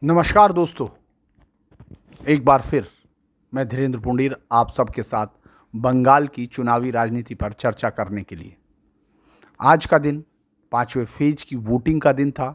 नमस्कार दोस्तों। एक बार फिर मैं धीरेन्द्र पुंडीर आप सबके साथ बंगाल की चुनावी राजनीति पर चर्चा करने के लिए। आज का दिन पांचवें फेज की वोटिंग का दिन था।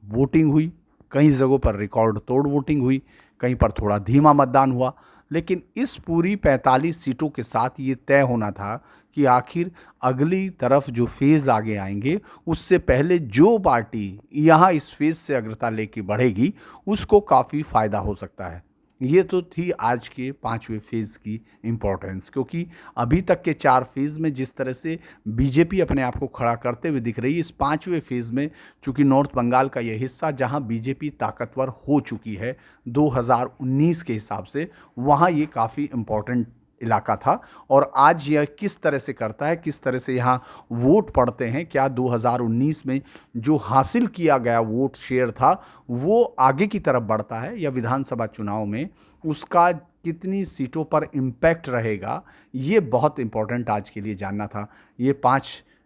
वोटिंग हुई, कई जगहों पर रिकॉर्ड तोड़ वोटिंग हुई, कहीं पर थोड़ा धीमा मतदान हुआ, लेकिन इस पूरी 45 सीटों के साथ ये तय होना था कि आखिर अगली तरफ जो फेज आगे आएंगे उससे पहले जो पार्टी यहाँ इस फेज से अग्रता लेके बढ़ेगी उसको काफ़ी फायदा हो सकता है। ये तो थी आज के पांचवें फेज की इम्पोर्टेंस, क्योंकि अभी तक के 4 फेज में जिस तरह से बीजेपी अपने आप को खड़ा करते हुए दिख रही है, इस पांचवें फेज में चूंकि नॉर्थ बंगाल का यह हिस्सा जहां बीजेपी ताकतवर हो चुकी है 2019 के हिसाब से, वहां ये काफ़ी इम्पोर्टेंट इलाका था। और आज यह किस तरह से करता है, किस तरह से यहाँ वोट पड़ते हैं, क्या 2019 में जो हासिल किया गया वोट शेयर था वो आगे की तरफ बढ़ता है, या विधानसभा चुनाव में उसका कितनी सीटों पर इम्पैक्ट रहेगा, ये बहुत इंपॉर्टेंट आज के लिए जानना था। ये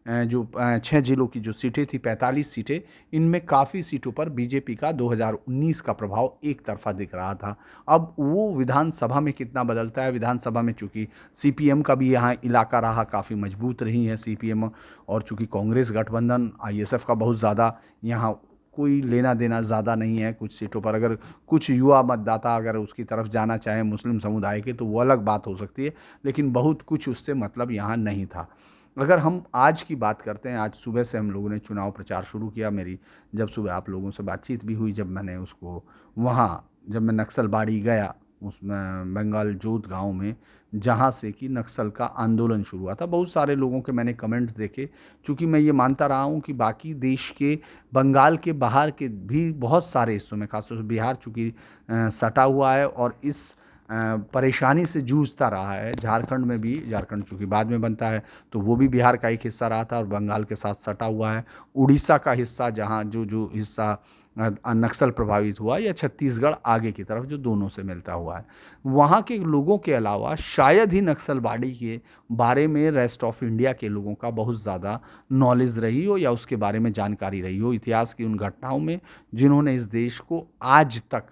जो 6 जिलों की जो सीटें थी, 45 सीटें, इनमें काफ़ी सीटों पर बीजेपी का 2019 का प्रभाव एक तरफा दिख रहा था। अब वो विधानसभा में कितना बदलता है, विधानसभा में चूंकि सीपीएम का भी यहाँ इलाका रहा, काफ़ी मजबूत रही है सीपीएम, और चूंकि कांग्रेस गठबंधन आईएसएफ का बहुत ज़्यादा यहाँ कोई लेना देना ज़्यादा नहीं है कुछ सीटों पर। अगर कुछ युवा मतदाता अगर उसकी तरफ जाना चाहे मुस्लिम समुदाय के, तो वो अलग बात हो सकती है, लेकिन बहुत कुछ उससे मतलब यहाँ नहीं था। अगर हम आज की बात करते हैं, आज सुबह से हम लोगों ने चुनाव प्रचार शुरू किया। मेरी जब सुबह आप लोगों से बातचीत भी हुई, जब मैंने उसको वहाँ जब मैं नक्सलबाड़ी गया, उसमें बंगाल जोत गांव में, जहाँ से कि नक्सल का आंदोलन शुरू हुआ था, बहुत सारे लोगों के मैंने कमेंट्स देखे। चूँकि मैं ये मानता रहा हूँ कि बाकी देश के, बंगाल के बाहर के भी बहुत सारे हिस्सों में, खासतौर से बिहार चूँकि सटा हुआ है और इस परेशानी से जूझता रहा है, झारखंड में भी, झारखंड चूँकि बाद में बनता है तो वो भी बिहार का एक हिस्सा रहा था और बंगाल के साथ सटा हुआ है। उड़ीसा का हिस्सा जहाँ जो जो हिस्सा नक्सल प्रभावित हुआ, या छत्तीसगढ़ आगे की तरफ जो दोनों से मिलता हुआ है, वहाँ के लोगों के अलावा शायद ही नक्सलबाड़ी के बारे में रेस्ट ऑफ इंडिया के लोगों का बहुत ज़्यादा नॉलेज रही हो या उसके बारे में जानकारी रही हो, इतिहास की उन घटनाओं में जिन्होंने इस देश को आज तक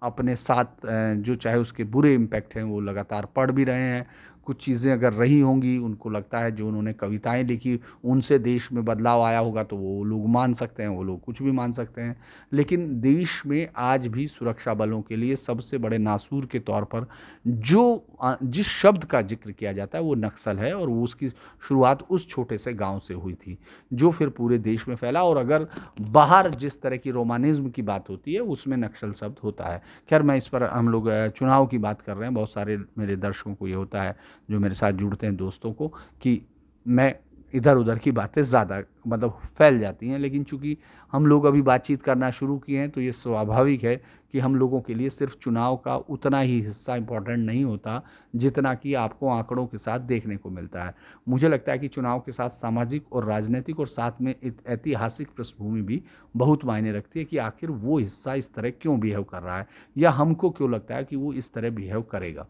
अपने साथ जो चाहे उसके बुरे इम्पैक्ट हैं वो लगातार पढ़ भी रहे हैं। कुछ चीज़ें अगर रही होंगी, उनको लगता है जो उन्होंने कविताएं लिखी उनसे देश में बदलाव आया होगा, तो वो लोग मान सकते हैं, वो लोग कुछ भी मान सकते हैं। लेकिन देश में आज भी सुरक्षा बलों के लिए सबसे बड़े नासूर के तौर पर जो जिस शब्द का जिक्र किया जाता है वो नक्सल है, और वो उसकी शुरुआत उस छोटे से गांव से हुई थी जो फिर पूरे देश में फैला। और अगर बाहर जिस तरह की रोमानिज्म की बात होती है उसमें नक्सल शब्द होता है। खैर, मैं इस पर, हम लोग चुनाव की बात कर रहे हैं, बहुत सारे मेरे दर्शकों को ये होता है जो मेरे साथ जुड़ते हैं, दोस्तों को, कि मैं इधर उधर की बातें ज़्यादा मतलब फैल जाती हैं। लेकिन चूंकि हम लोग अभी बातचीत करना शुरू किए हैं तो ये स्वाभाविक है कि हम लोगों के लिए सिर्फ चुनाव का उतना ही हिस्सा इम्पोर्टेंट नहीं होता जितना कि आपको आंकड़ों के साथ देखने को मिलता है। मुझे लगता है कि चुनाव के साथ सामाजिक और राजनीतिक और साथ में ऐतिहासिक पृष्ठभूमि भी बहुत मायने रखती है कि आखिर वो हिस्सा इस तरह क्यों बिहेव कर रहा है, या हमको क्यों लगता है कि वो इस तरह बिहेव करेगा।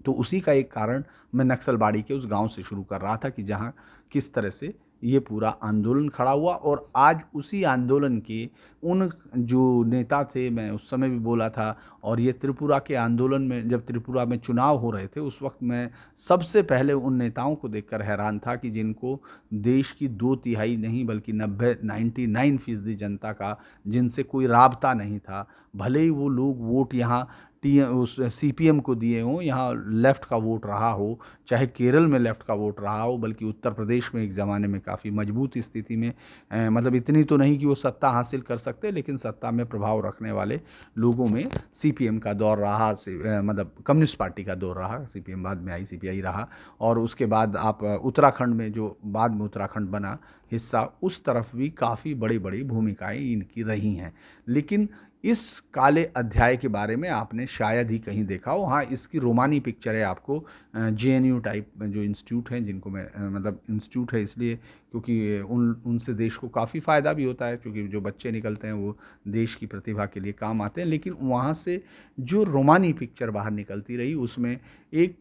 तो उसी का एक कारण मैं नक्सलबाड़ी के उस गांव से शुरू कर रहा था कि जहां किस तरह से ये पूरा आंदोलन खड़ा हुआ। और आज उसी आंदोलन के उन जो नेता थे, मैं उस समय भी बोला था, और ये त्रिपुरा के आंदोलन में जब त्रिपुरा में चुनाव हो रहे थे उस वक्त मैं सबसे पहले उन नेताओं को देखकर हैरान था कि जिनको देश की 2/3 नहीं बल्कि 99% जनता का जिनसे कोई राबता नहीं था। भले ही वो लोग वोट यहाँ टी उस सीपीएम को दिए हों, यहाँ लेफ्ट का वोट रहा हो, चाहे केरल में लेफ्ट का वोट रहा हो, बल्कि उत्तर प्रदेश में एक ज़माने में काफ़ी मजबूत स्थिति में, मतलब इतनी तो नहीं कि वो सत्ता हासिल कर सकते, लेकिन सत्ता में प्रभाव रखने वाले लोगों में सीपीएम का दौर रहा, मतलब कम्युनिस्ट पार्टी का दौर रहा, सीपीएम बाद में आई, सीपीआई रहा। और उसके बाद आप उत्तराखंड में, जो बाद में उत्तराखंड बना हिस्सा, उस तरफ भी काफ़ी बड़ी बड़ी भूमिकाएं इनकी रही हैं। लेकिन इस काले अध्याय के बारे में आपने शायद ही कहीं देखा हो। हाँ, इसकी रोमानी पिक्चर है आपको जेएनयू टाइप जो इंस्टीट्यूट हैं, जिनको मैं मतलब इंस्टीट्यूट है इसलिए क्योंकि उनसे देश को काफ़ी फ़ायदा भी होता है, क्योंकि जो बच्चे निकलते हैं वो देश की प्रतिभा के लिए काम आते हैं। लेकिन वहाँ से जो रोमानी पिक्चर बाहर निकलती रही उसमें एक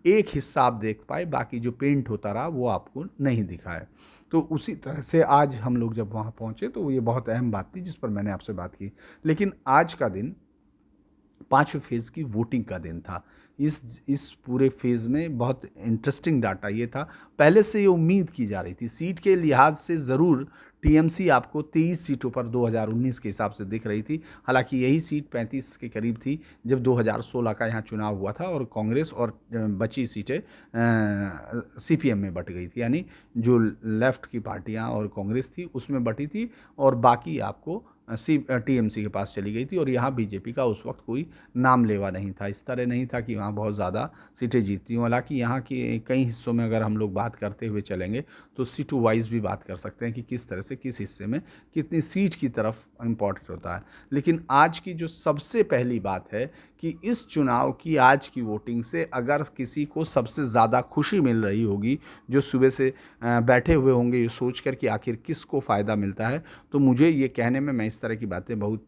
एक हिस्सा आप देख पाए, बाकी जो पेंट होता रहा वो आपको नहीं दिखा है। तो उसी तरह से आज हम लोग जब वहाँ पहुँचे तो ये बहुत अहम बात थी जिस पर मैंने आपसे बात की। लेकिन आज का दिन 5वें फेज़ की वोटिंग का दिन था। इस पूरे फेज़ में बहुत इंटरेस्टिंग डाटा ये था, पहले से ये उम्मीद की जा रही थी, सीट के लिहाज से ज़रूर टीएमसी आपको 23 सीटों पर 2019 के हिसाब से दिख रही थी। हालाँकि यही सीट 35 के करीब थी जब 2016 का यहाँ चुनाव हुआ था और कांग्रेस और बची सीटें सीपीएम में बँट गई थी। यानी जो लेफ्ट की पार्टियाँ और कांग्रेस थी उसमें बँटी थी और बाकी आपको टीएमसी के पास चली गई थी और यहाँ बीजेपी का उस वक्त कोई नाम लेवा नहीं था। इस तरह नहीं था कि वहाँ बहुत ज़्यादा सीटें जीतती हों। हालाँकि यहाँ की कई हिस्सों में अगर हम लोग बात करते हुए चलेंगे तो सीटों वाइज भी बात कर सकते हैं कि किस तरह से किस हिस्से में कितनी सीट की तरफ इम्पोर्टेंट होता है। लेकिन आज की जो सबसे पहली बात है कि इस चुनाव की आज की वोटिंग से अगर किसी को सबसे ज़्यादा खुशी मिल रही होगी, जो सुबह से बैठे हुए होंगे ये सोच कर कि आखिर किसको फ़ायदा मिलता है, तो मुझे ये कहने में मैं इस तरह की बातें बहुत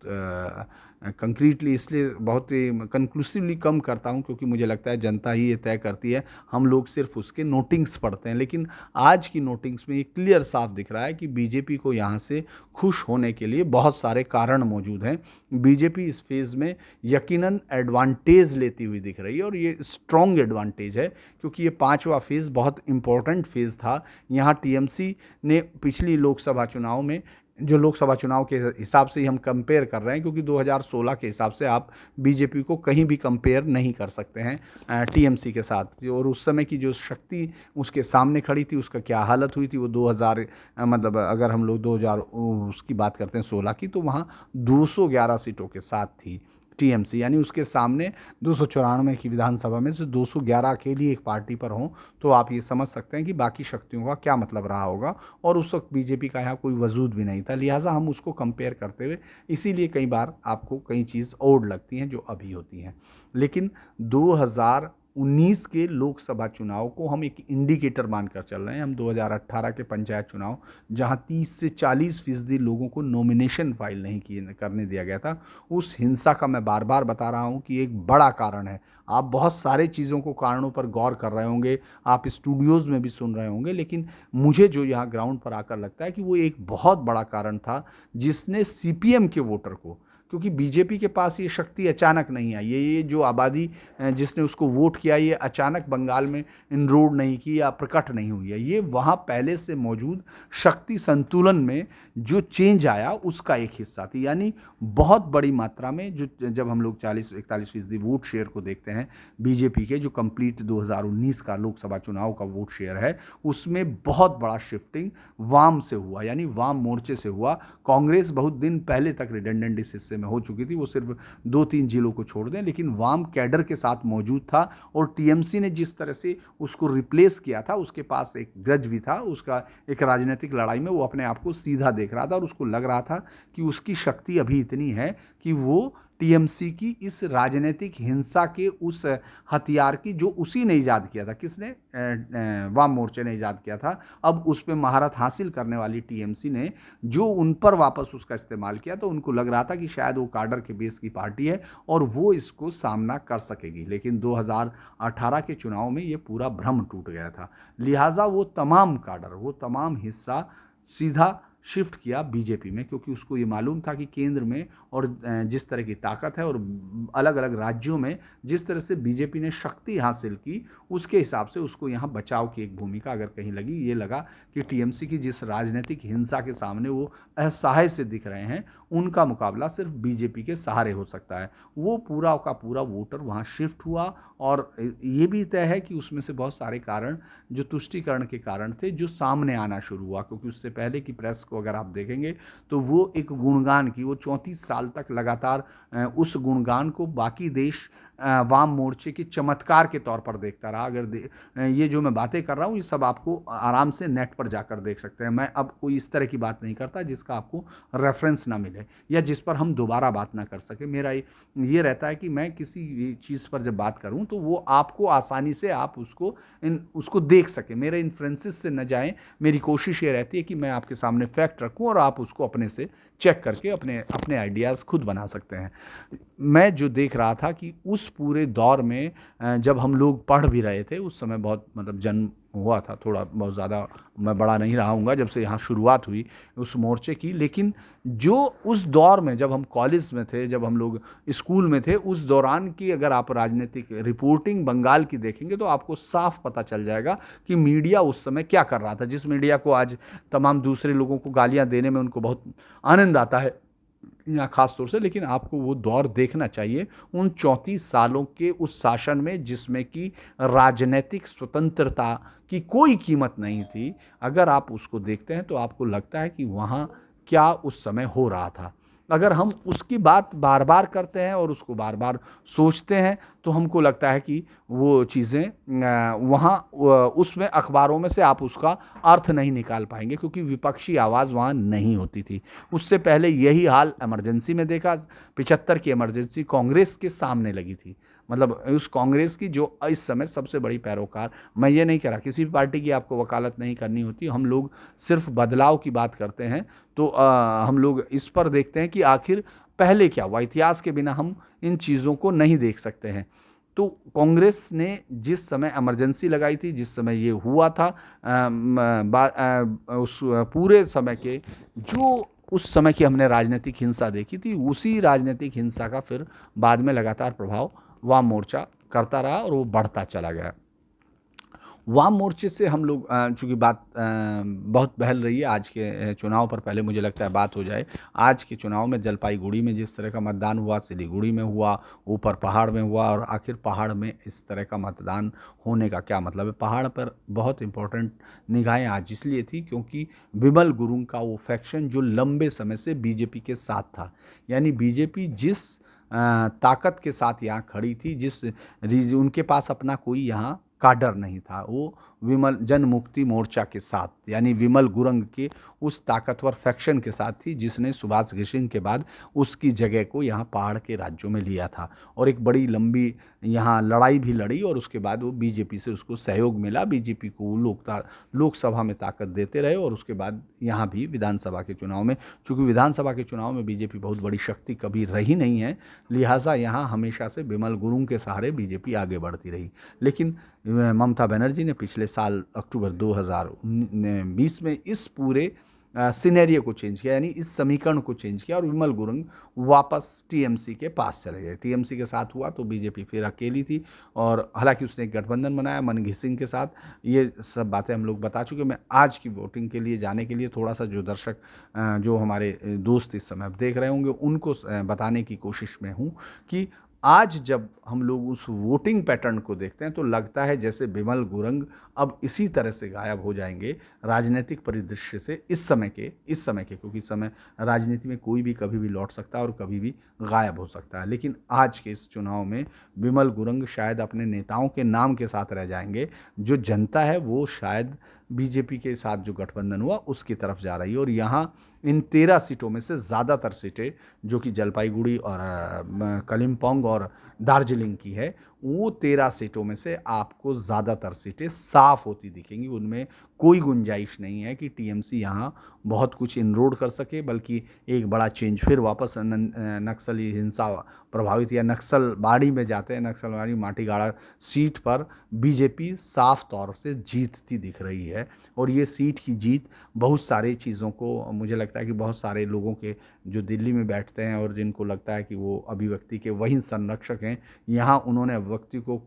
कंक्रीटली इसलिए बहुत ही कंक्लूसिवली कम करता हूँ क्योंकि मुझे लगता है जनता ही ये तय करती है, हम लोग सिर्फ उसके नोटिंग्स पढ़ते हैं। लेकिन आज की नोटिंग्स में ये क्लियर साफ दिख रहा है कि बीजेपी को यहाँ से खुश होने के लिए बहुत सारे कारण मौजूद हैं। बीजेपी इस फेज़ में यकीनन एडवांटेज लेती हुई दिख रही है और ये स्ट्रॉन्ग एडवांटेज है क्योंकि ये 5वां फेज़ बहुत इंपॉर्टेंट फेज़ था। यहाँ टीएमसी ने पिछली लोकसभा चुनाव में जो लोकसभा चुनाव के हिसाब से ही हम कंपेयर कर रहे हैं क्योंकि 2016 के हिसाब से आप बीजेपी को कहीं भी कंपेयर नहीं कर सकते हैं टीएमसी के साथ। और उस समय की जो शक्ति उसके सामने खड़ी थी उसका क्या हालत हुई थी वो 2000 मतलब अगर हम लोग 2000 उसकी बात करते हैं 16 की तो वहाँ 211 सीटों के साथ थी टीएमसी। यानी उसके सामने 294 की विधानसभा में से 211 अकेली एक पार्टी पर हों तो आप ये समझ सकते हैं कि बाकी शक्तियों का क्या मतलब रहा होगा। और उस वक्त बीजेपी का यहाँ कोई वजूद भी नहीं था, लिहाजा हम उसको कंपेयर करते हुए इसीलिए कई बार आपको कई चीज़ ओड लगती हैं जो अभी होती हैं। लेकिन 2019 के लोकसभा चुनाव को हम एक इंडिकेटर मानकर चल रहे हैं। हम 2018 के पंचायत चुनाव जहां 30 से 40% लोगों को नॉमिनेशन फाइल नहीं करने दिया गया था, उस हिंसा का मैं बार बार बता रहा हूं कि एक बड़ा कारण है। आप बहुत सारे चीज़ों को कारणों पर गौर कर रहे होंगे, आप स्टूडियोज़ में भी सुन रहे होंगे, लेकिन मुझे जो यहाँ ग्राउंड पर आकर लगता है कि वो एक बहुत बड़ा कारण था जिसने सीपीएम के वोटर को, क्योंकि बीजेपी के पास ये शक्ति अचानक नहीं आई, ये जो आबादी जिसने उसको वोट किया ये अचानक बंगाल में इनरोड नहीं की या प्रकट नहीं हुई है, ये वहाँ पहले से मौजूद शक्ति संतुलन में जो चेंज आया उसका एक हिस्सा थी। यानी बहुत बड़ी मात्रा में जो जब हम लोग 40-41% वोट शेयर को देखते हैं बीजेपी के, जो कंप्लीट 2019 का लोकसभा चुनाव का वोट शेयर है, उसमें बहुत बड़ा शिफ्टिंग वाम से हुआ, यानी वाम मोर्चे से हुआ। कांग्रेस बहुत दिन पहले तक रिडेंडेंट इस हिस्से में हो चुकी थी, वो सिर्फ 2-3 जिलों को छोड़ दें, लेकिन वाम कैडर के साथ मौजूद था और टीएमसी ने जिस तरह से उसको रिप्लेस किया था, उसके पास एक ग्रज भी था, उसका एक राजनीतिक लड़ाई में वो अपने आप को सीधा देख रहा था और उसको लग रहा था कि उसकी शक्ति अभी इतनी है कि वो टीएमसी की इस राजनीतिक हिंसा के उस हथियार की जो उसी ने ईजाद किया था, किसने, वाम मोर्चे ने ईजाद किया था, अब उस पर महारत हासिल करने वाली टीएमसी ने जो उन पर वापस उसका इस्तेमाल किया, तो उनको लग रहा था कि शायद वो काडर के बेस की पार्टी है और वो इसको सामना कर सकेगी। लेकिन 2018 के चुनाव में ये पूरा भ्रम टूट गया था, लिहाजा वो तमाम काडर, वो तमाम हिस्सा सीधा शिफ्ट किया बीजेपी में, क्योंकि उसको ये मालूम था कि केंद्र में और जिस तरह की ताकत है और अलग अलग राज्यों में जिस तरह से बीजेपी ने शक्ति हासिल की, उसके हिसाब से उसको यहाँ बचाव की एक भूमिका अगर कहीं लगी, ये लगा कि टीएमसी की जिस राजनीतिक हिंसा के सामने वो असहाय से दिख रहे हैं, उनका मुकाबला सिर्फ बीजेपी के सहारे हो सकता है। वो पूरा का पूरा वोटर वहाँ शिफ्ट हुआ और ये भी तय है कि उसमें से बहुत सारे कारण जो तुष्टीकरण के कारण थे जो सामने आना शुरू हुआ, क्योंकि उससे पहले की प्रेस को अगर आप देखेंगे तो वो एक गुणगान की, वो 34 साल तक लगातार उस गुणगान को बाकी देश वाम मोर्चे के चमत्कार के तौर पर देखता रहा। अगर ये जो मैं बातें कर रहा हूँ ये सब आपको आराम से नेट पर जाकर देख सकते हैं। मैं अब कोई इस तरह की बात नहीं करता जिसका आपको रेफरेंस ना मिले या जिस पर हम दोबारा बात ना कर सके। मेरा ये रहता है कि मैं किसी चीज़ पर जब बात करूँ तो वो आपको आसानी से आप उसको देख सकें, मेरे इन्फ्रेंसेस से न जाएं। मेरी कोशिश ये रहती है कि मैं आपके सामने फैक्ट रखूं और आप उसको अपने से चेक करके अपने आइडियाज़ खुद बना सकते हैं। मैं जो देख रहा था कि उस पूरे दौर में जब हम लोग पढ़ भी रहे थे, उस समय बहुत मतलब जन हुआ था, थोड़ा बहुत ज़्यादा मैं बड़ा नहीं रहा हूँगा जब से यहाँ शुरुआत हुई उस मोर्चे की। लेकिन जो उस दौर में जब हम कॉलेज में थे, जब हम लोग स्कूल में थे, उस दौरान की अगर आप राजनीतिक रिपोर्टिंग बंगाल की देखेंगे तो आपको साफ पता चल जाएगा कि मीडिया उस समय क्या कर रहा था। जिस मीडिया को आज तमाम दूसरे लोगों को गालियाँ देने में उनको बहुत आनंद आता है यहाँ खास तौर से, लेकिन आपको वो दौर देखना चाहिए उन 34 सालों के उस शासन में जिसमें कि राजनीतिक स्वतंत्रता की कोई कीमत नहीं थी। अगर आप उसको देखते हैं तो आपको लगता है कि वहाँ क्या उस समय हो रहा था। अगर हम उसकी बात बार बार करते हैं और उसको बार बार सोचते हैं तो हमको लगता है कि वो चीज़ें वहाँ उसमें अखबारों में से आप उसका अर्थ नहीं निकाल पाएंगे, क्योंकि विपक्षी आवाज़ वहाँ नहीं होती थी। उससे पहले यही हाल इमरजेंसी में देखा। 75 की इमरजेंसी कांग्रेस के सामने लगी थी, मतलब उस कांग्रेस की जो इस समय सबसे बड़ी पैरोकार। मैं ये नहीं कह रहा किसी भी पार्टी की आपको वकालत नहीं करनी होती, हम लोग सिर्फ बदलाव की बात करते हैं। तो हम लोग इस पर देखते हैं कि आखिर पहले क्या हुआ। इतिहास के बिना हम इन चीज़ों को नहीं देख सकते हैं। तो कांग्रेस ने जिस समय इमरजेंसी लगाई थी, जिस समय ये हुआ था, उस पूरे समय के जो उस समय की हमने राजनीतिक हिंसा देखी थी, उसी राजनीतिक हिंसा का फिर बाद में लगातार प्रभाव वाम मोर्चा करता रहा और वो बढ़ता चला गया। वाम मोर्चे से हम लोग चूंकि बात बहुत बहल रही है आज के चुनाव पर, पहले मुझे लगता है बात हो जाए आज के चुनाव में। जलपाईगुड़ी में जिस तरह का मतदान हुआ, सिलीगुड़ी में हुआ, ऊपर पहाड़ में हुआ, और आखिर पहाड़ में इस तरह का मतदान होने का क्या मतलब है। पहाड़ पर बहुत इंपॉर्टेंट निगाहें आज इसलिए थी क्योंकि विमल गुरुंग का वो फैक्शन जो लंबे समय से बीजेपी के साथ था, यानी बीजेपी जिस ताकत के साथ यहाँ खड़ी थी, उनके पास अपना कोई यहाँ काडर नहीं था, वो विमल जन मुक्ति मोर्चा के साथ, यानी विमल गुरुंग के उस ताकतवर फैक्शन के साथ थी जिसने सुभाष घिसिंग के बाद उसकी जगह को यहाँ पहाड़ के राज्यों में लिया था। और एक बड़ी लंबी यहाँ लड़ाई भी लड़ी और उसके बाद वो बीजेपी से उसको सहयोग मिला, बीजेपी को वो लोकसभा में ताकत देते रहे। और उसके बाद यहाँ भी विधानसभा के चुनाव में, चूंकि विधानसभा के चुनाव में बीजेपी बहुत बड़ी शक्ति कभी रही नहीं है, लिहाजा यहाँ हमेशा से विमल गुरुंग के सहारे बीजेपी आगे बढ़ती रही। लेकिन ममता बनर्जी ने पिछले साल अक्टूबर 2020 में इस पूरे सिनेरियो को चेंज किया, यानी इस समीकरण को चेंज किया, और विमल गुरुंग वापस टीएमसी के पास चले गए। टीएमसी के साथ हुआ तो बीजेपी फिर अकेली थी, और हालांकि उसने एक गठबंधन बनाया मनघिसिंग सिंह के साथ। ये सब बातें हम लोग बता चुके। मैं आज की वोटिंग के लिए जाने के लिए थोड़ा सा जो दर्शक जो हमारे दोस्त इस समय देख रहे होंगे उनको बताने की कोशिश में हूँ कि आज जब हम लोग उस वोटिंग पैटर्न को देखते हैं तो लगता है जैसे विमल गुरुंग अब इसी तरह से गायब हो जाएंगे राजनीतिक परिदृश्य से इस समय के, क्योंकि इस समय राजनीति में कोई भी कभी भी लौट सकता है और कभी भी गायब हो सकता है। लेकिन आज के इस चुनाव में विमल गुरुंग शायद अपने नेताओं के नाम के साथ रह जाएंगे। जो जनता है वो शायद बीजेपी के साथ जो गठबंधन हुआ उसकी तरफ जा रही है। और यहाँ इन 13 सीटों में से ज़्यादातर सीटें जो कि जलपाईगुड़ी और कलिम्पोंग और दार्जिलिंग की है, वो 13 सीटों में से आपको ज़्यादातर सीटें साफ होती दिखेंगी। उनमें कोई गुंजाइश नहीं है कि टीएमसी यहाँ बहुत कुछ इनरोड कर सके, बल्कि एक बड़ा चेंज फिर वापस नक्सली हिंसा प्रभावित या नक्सलबाड़ी में जाते हैं। नक्सलबाड़ी माटीगाड़ा सीट पर बीजेपी साफ तौर से जीतती दिख रही है। और ये सीट की जीत बहुत सारी चीज़ों को, मुझे लगता है कि बहुत सारे लोगों के जो दिल्ली में बैठते हैं और जिनको लगता है कि वो अभिव्यक्ति के वही संरक्षक हैं, यहाँ उन्होंने अभिव्यक्ति को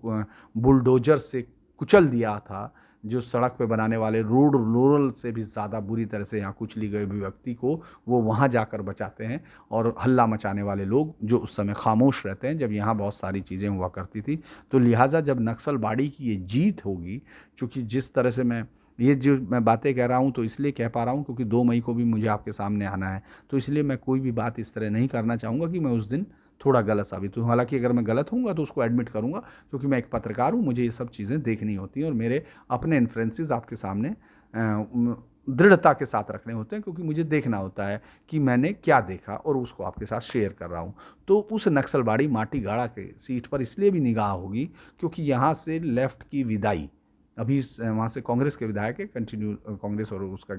बुलडोजर से कुचल दिया था। जो सड़क पे बनाने वाले रोड रोलर से भी ज़्यादा बुरी तरह से यहाँ कुचली गई अभिव्यक्ति को वो वहाँ जाकर बचाते हैं। और हल्ला मचाने वाले लोग जो उस समय खामोश रहते हैं जब यहाँ बहुत सारी चीज़ें हुआ करती थी। तो लिहाजा जब नक्सलबाड़ी की ये जीत होगी, चूँकि जिस तरह से ये जो मैं बातें कह रहा हूँ तो इसलिए कह पा रहा हूँ क्योंकि 2 मई को भी मुझे आपके सामने आना है, तो इसलिए मैं कोई भी बात इस तरह नहीं करना चाहूँगा कि मैं उस दिन थोड़ा गलत साबित हूँ। हालांकि अगर मैं गलत हूँगा तो उसको एडमिट करूँगा, क्योंकि मैं एक पत्रकार हूँ, मुझे ये सब चीज़ें देखनी होती हैं और मेरे अपने इन्फ्लुएंसेस आपके सामने दृढ़ता के साथ रखने होते हैं, क्योंकि मुझे देखना होता है कि मैंने क्या देखा और उसको आपके साथ शेयर कर रहा हूँ। तो उस नक्सलबाड़ी माटीगाड़ा के सीट पर इसलिए भी निगाह होगी क्योंकि यहाँ से लेफ्ट की विदाई, अभी वहाँ से कांग्रेस के विधायक है, कंटिन्यू कांग्रेस और उसका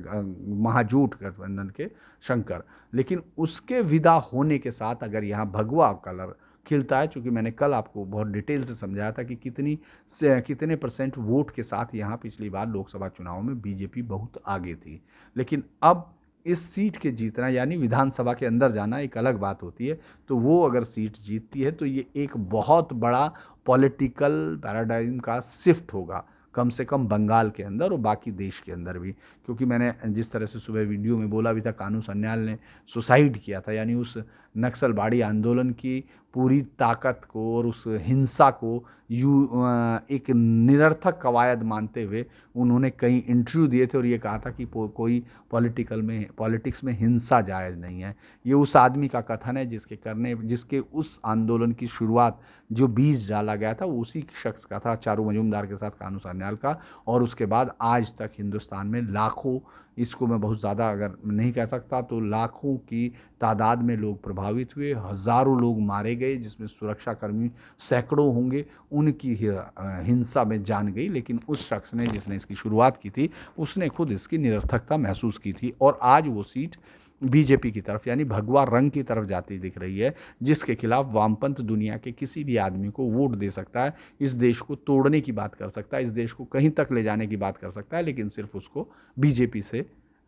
महाजूट गठबंधन के शंकर, लेकिन उसके विदा होने के साथ अगर यहाँ भगवा कलर खिलता है, चूँकि मैंने कल आपको बहुत डिटेल से समझाया था कि कितने परसेंट वोट के साथ यहाँ पिछली बार लोकसभा चुनाव में बीजेपी बहुत आगे थी। लेकिन अब इस सीट के जीतना यानी विधानसभा के अंदर जाना एक अलग बात होती है। तो वो अगर सीट जीतती है तो ये एक बहुत बड़ा पॉलिटिकल पैराडाइम का शिफ्ट होगा, कम से कम बंगाल के अंदर और बाकी देश के अंदर भी। क्योंकि मैंने जिस तरह से सुबह वीडियो में बोला भी था, कानू सन्याल ने सुसाइड किया था, यानी उस नक्सलवाड़ी आंदोलन की पूरी ताकत को और उस हिंसा को एक निरर्थक कवायद मानते हुए उन्होंने कई इंटरव्यू दिए थे और ये कहा था कि कोई पॉलिटिक्स में हिंसा जायज़ नहीं है। ये उस आदमी का कथन है जिसके उस आंदोलन की शुरुआत, जो बीज डाला गया था, वो उसी शख्स का था, चारू मजूमदार के साथ कानू सान्याल का। और उसके बाद आज तक हिंदुस्तान में लाखों, इसको मैं बहुत ज़्यादा अगर नहीं कह सकता तो लाखों की तादाद में लोग प्रभावित हुए, हज़ारों लोग मारे गए, जिसमें सुरक्षाकर्मी सैकड़ों होंगे, उनकी हिंसा में जान गई। लेकिन उस शख्स ने, जिसने इसकी शुरुआत की थी, उसने खुद इसकी निरर्थकता महसूस की थी और आज वो सीट बीजेपी की तरफ यानी भगवा रंग की तरफ जाती दिख रही है, जिसके खिलाफ वामपंथ दुनिया के किसी भी आदमी को वोट दे सकता है, इस देश को तोड़ने की बात कर सकता है, इस देश को कहीं तक ले जाने की बात कर सकता है, लेकिन सिर्फ उसको बीजेपी से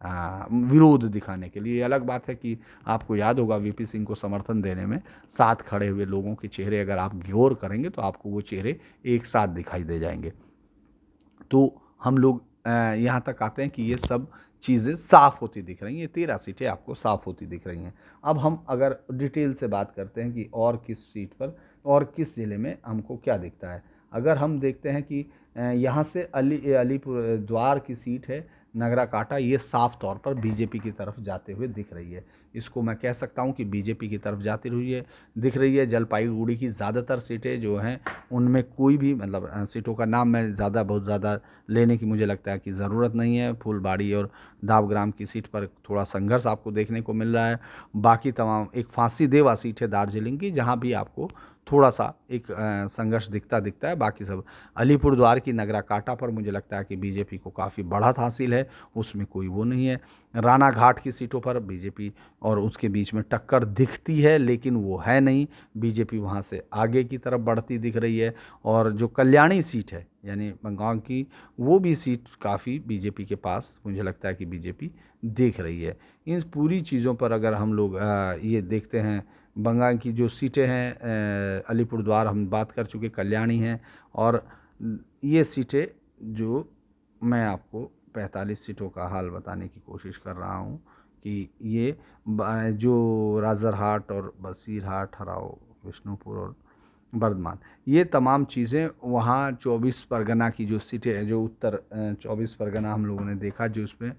विरोध दिखाने के लिए। ये अलग बात है कि आपको याद होगा वीपी सिंह को समर्थन देने में साथ खड़े हुए लोगों के चेहरे अगर आप गौर करेंगे तो आपको वो चेहरे एक साथ दिखाई दे जाएंगे। तो हम लोग यहाँ तक आते हैं कि ये सब चीज़ें साफ होती दिख रही हैं, ये 13 सीटें आपको साफ होती दिख रही हैं। अब हम अगर डिटेल से बात करते हैं कि और किस सीट पर और किस ज़िले में हमको क्या दिखता है। अगर हम देखते हैं कि यहाँ से अलीपुर द्वार की सीट है नगरा काटा, ये साफ तौर पर बीजेपी की तरफ जाते हुए दिख रही है। इसको मैं कह सकता हूँ कि बीजेपी की तरफ जाती हुई है दिख रही है। जलपाईगुड़ी की ज़्यादातर सीटें जो हैं उनमें कोई भी सीटों का नाम मैं बहुत ज़्यादा लेने की मुझे लगता है कि ज़रूरत नहीं है। फूलबाड़ी और दावग्राम की सीट पर थोड़ा संघर्ष आपको देखने को मिल रहा है। बाकी तमाम, एक फांसी देवा सीट है दार्जिलिंग की, जहाँ भी आपको थोड़ा सा एक संघर्ष दिखता है। बाकी सब अलीपुर द्वार की नगरा काटा पर मुझे लगता है कि बीजेपी को काफ़ी बढ़त हासिल है, उसमें कोई वो नहीं है। राना घाट की सीटों पर बीजेपी और उसके बीच में टक्कर दिखती है, लेकिन वो है नहीं, बीजेपी वहाँ से आगे की तरफ बढ़ती दिख रही है। और जो कल्याणी सीट है यानी बंगाल की, वो भी सीट काफ़ी बीजेपी के पास मुझे लगता है कि बीजेपी देख रही है। इन पूरी चीज़ों पर अगर हम लोग ये देखते हैं, बंगाल की जो सीटें हैं, अलीपुरद्वार हम बात कर चुके, कल्याणी हैं, और ये सीटें जो मैं आपको 45 सीटों का हाल बताने की कोशिश कर रहा हूँ कि ये जो राजरहाट और बसीरहाट, हराओ, विष्णुपुर और बर्धमान, ये तमाम चीज़ें वहाँ 24 परगना की जो सीटें हैं, जो उत्तर 24 परगना हम लोगों ने देखा, जो उसमें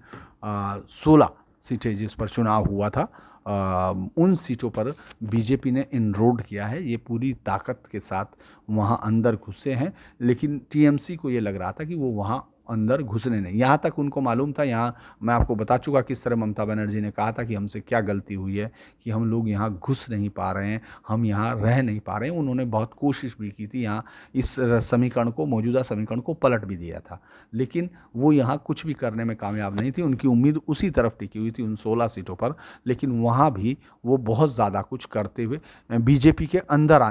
16 सीटें जिस पर चुनाव हुआ था, उन सीटों पर बीजेपी ने इनरोड किया है। ये पूरी ताकत के साथ वहाँ अंदर घुसे हैं, लेकिन टीएमसी को ये लग रहा था कि वो वहाँ अंदर घुसने नहीं। यहाँ तक उनको मालूम था, यहाँ मैं आपको बता चुका किस तरह ममता बनर्जी ने कहा था कि हमसे क्या गलती हुई है कि हम लोग यहाँ घुस नहीं पा रहे हैं, हम यहाँ रह नहीं पा रहे हैं। उन्होंने बहुत कोशिश भी की थी, यहाँ इस समीकरण को, मौजूदा समीकरण को पलट भी दिया था, लेकिन वो यहाँ कुछ भी करने में कामयाब नहीं थी। उनकी उम्मीद उसी तरफ टिकी हुई थी, उन 16 सीटों पर, लेकिन वहाँ भी वो बहुत ज़्यादा कुछ करते हुए बीजेपी के अंदर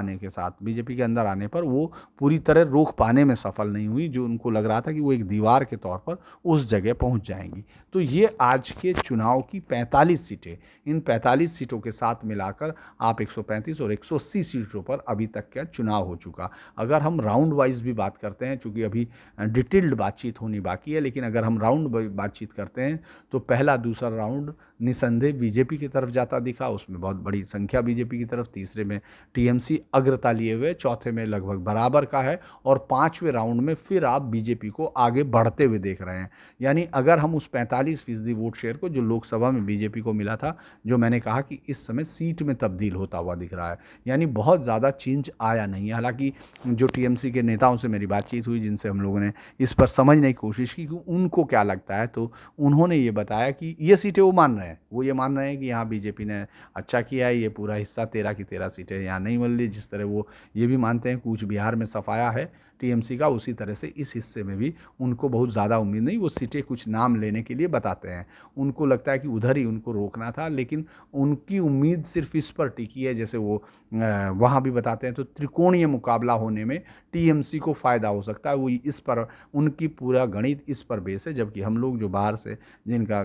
आने पर वो पूरी तरह रोक पाने में सफल नहीं हुई, जो उनको लग रहा था कि वो एक दीवार के तौर पर उस जगह पहुंच जाएंगी। तो ये आज के चुनाव की 45 सीटें, इन 45 सीटों के साथ मिलाकर आप 135 और 180 सीटों पर अभी तक का चुनाव हो चुका। अगर हम राउंड वाइज भी बात करते हैं, चूंकि अभी डिटेल्ड बातचीत होनी बाकी है, लेकिन अगर हम राउंड बातचीत करते हैं तो पहला दूसरा राउंड निसंदेह बीजेपी की तरफ जाता दिखा, उसमें बहुत बड़ी संख्या बीजेपी की तरफ, तीसरे में टीएमसी अग्रता लिए हुए, चौथे में लगभग बराबर का है, और पांचवें राउंड में फिर आप बीजेपी को आगे बढ़ते हुए देख रहे हैं। यानी अगर हम उस 45% वोट शेयर को जो लोकसभा में बीजेपी को मिला था, जो मैंने कहा कि इस समय सीट में तब्दील होता हुआ दिख रहा है, यानी बहुत ज़्यादा चेंज आया नहीं है। हालांकि जो टीएमसी के नेताओं से मेरी बातचीत हुई, जिनसे हम लोगों ने इस पर समझने की कोशिश की कि उनको क्या लगता है, तो उन्होंने ये बताया कि ये सीटें वो मान रहे हैं, वो ये मान रहे हैं कि यहाँ बीजेपी ने अच्छा किया है, ये पूरा हिस्सा 13 की 13 सीटें यहाँ नहीं मिल रही। जिस तरह वो ये भी मानते हैं कूच बिहार में सफाया है टीएमसी का, उसी तरह से इस हिस्से में भी उनको बहुत ज़्यादा उम्मीद नहीं। वो सीटें कुछ नाम लेने के लिए बताते हैं, उनको लगता है कि उधर ही उनको रोकना था, लेकिन उनकी उम्मीद सिर्फ इस पर टिकी है, जैसे वो वहाँ भी बताते हैं, तो त्रिकोणीय मुकाबला होने में टीएमसी को फ़ायदा हो सकता है। वो इस पर उनकी पूरा गणित इस पर बेस है, जबकि हम लोग जो बाहर से जिनका